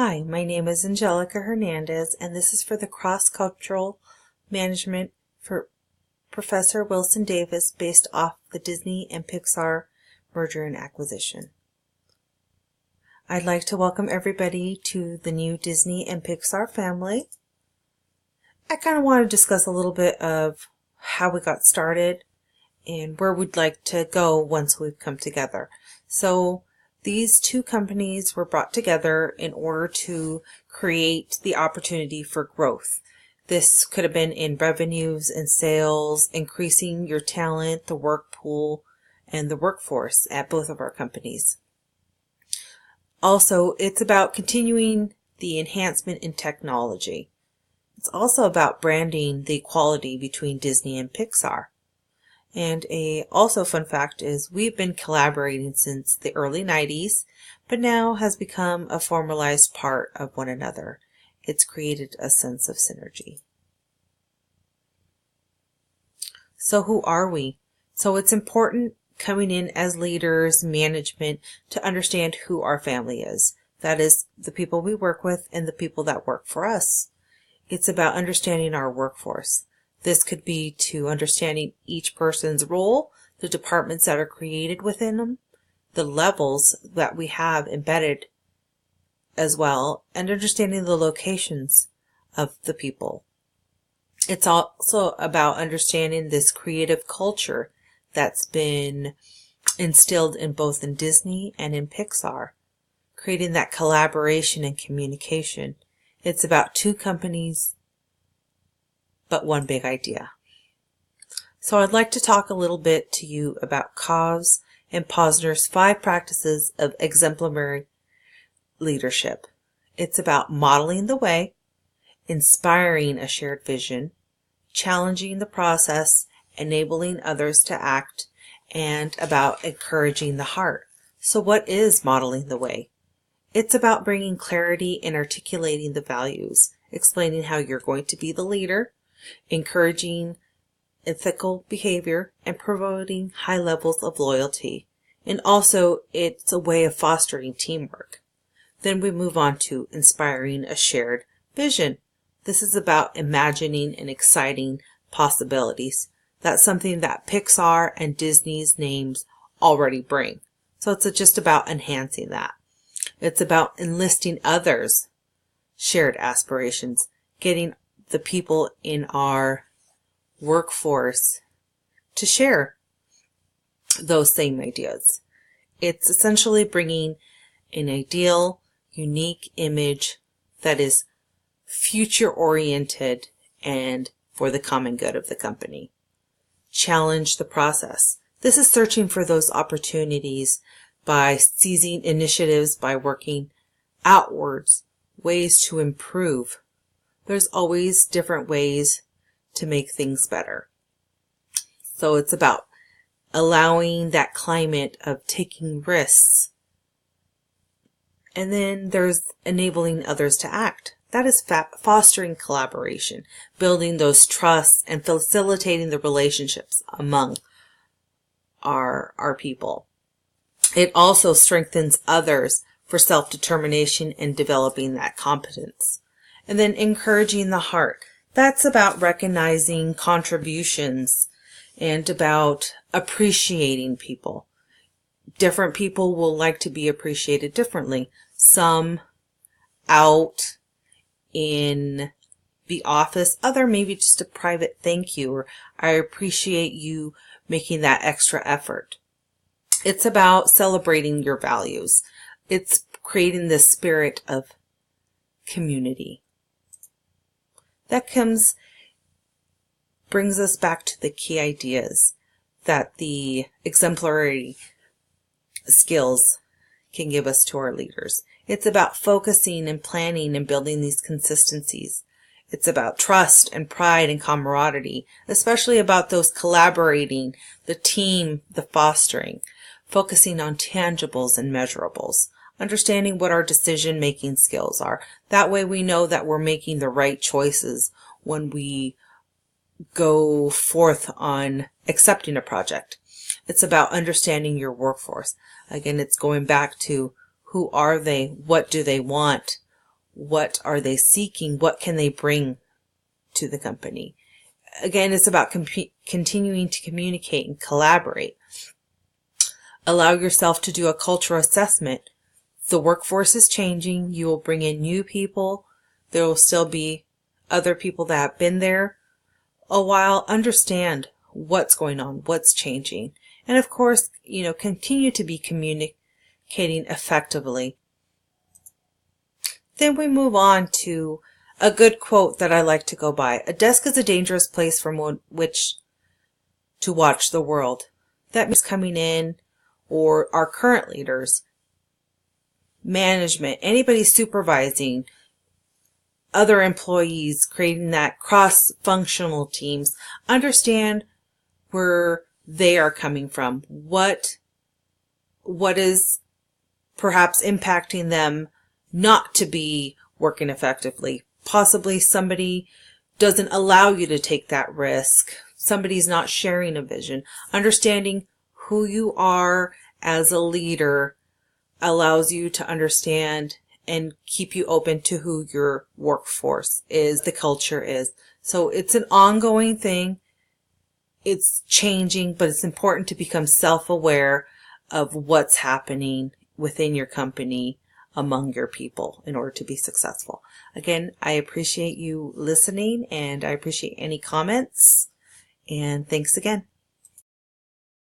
Hi, my name is Angelica Hernandez, and this is for the Cross-Cultural Management for Professor Wilson Davis based off the Disney and Pixar merger and acquisition. I'd like to welcome everybody to the new Disney and Pixar family. I kind of want to discuss a little bit of how we got started and where we'd like to go once we've come together. So these two companies were brought together in order to create the opportunity for growth. This could have been in revenues and sales, increasing your talent, the work pool, and the workforce at both of our companies. Also, it's about continuing the enhancement in technology. It's also about branding the equality between Disney and Pixar. And a also fun fact is we've been collaborating since the early 90s, but now has become a formalized part of one another. It's created a sense of synergy. So who are we? So it's important coming in as leaders, management, to understand who our family is. That is the people we work with and the people that work for us. It's about understanding our workforce. This could be to understanding each person's role, the departments that are created within them, the levels that we have embedded as well, and understanding the locations of the people. It's also about understanding this creative culture that's been instilled in both in Disney and in Pixar, creating that collaboration and communication. It's about two companies but one big idea. So I'd like to talk a little bit to you about Kavs and Posner's 5 practices of exemplary leadership. It's about modeling the way, inspiring a shared vision, challenging the process, enabling others to act, and about encouraging the heart. So what is modeling the way? It's about bringing clarity and articulating the values, explaining how you're going to be the leader, encouraging ethical behavior, and promoting high levels of loyalty. And also, it's a way of fostering teamwork. Then we move on to inspiring a shared vision. This is about imagining and exciting possibilities. That's something that Pixar and Disney's names already bring. So it's just about enhancing that. It's about enlisting others' shared aspirations, getting the people in our workforce to share those same ideas. It's essentially bringing an ideal, unique image that is future-oriented and for the common good of the company. Challenge the process. This is searching for those opportunities by seizing initiatives, by working outwards, ways to improve. There's always different ways to make things better. So it's about allowing that climate of taking risks. And then there's enabling others to act. That is fostering collaboration, building those trusts, and facilitating the relationships among our people. It also strengthens others for self-determination and developing that competence. And then encouraging the heart. That's about recognizing contributions and about appreciating people. Different people will like to be appreciated differently. Some out in the office, other maybe just a private thank you, or I appreciate you making that extra effort. It's about celebrating your values. It's creating this spirit of community. That brings us back to the key ideas that the exemplary skills can give us to our leaders. It's about focusing and planning and building these consistencies. It's about trust and pride and camaraderie, especially about those collaborating, the team, the fostering, focusing on tangibles and measurables, understanding what our decision-making skills are. That way we know that we're making the right choices when we go forth on accepting a project. It's about understanding your workforce. Again, it's going back to who are they? What do they want? What are they seeking? What can they bring to the company? Again, it's about continuing to communicate and collaborate. Allow yourself to do a cultural assessment. The workforce is changing. You will bring in new people. There will still be other people that have been there a while. Understand what's going on, what's changing. And of course, continue to be communicating effectively. Then we move on to a good quote that I like to go by. A desk is a dangerous place from which to watch the world. That means coming in, or our current leaders, management, anybody supervising, other employees, creating that cross-functional teams. Understand where they are coming from. What is perhaps impacting them not to be working effectively. Possibly somebody doesn't allow you to take that risk. Somebody's not sharing a vision. Understanding who you are as a leader allows you to understand and keep you open to who your workforce is, the culture is. So it's an ongoing thing. It's changing, but it's important to become self-aware of what's happening within your company, among your people, in order to be successful. Again, I appreciate you listening, and I appreciate any comments, and thanks again.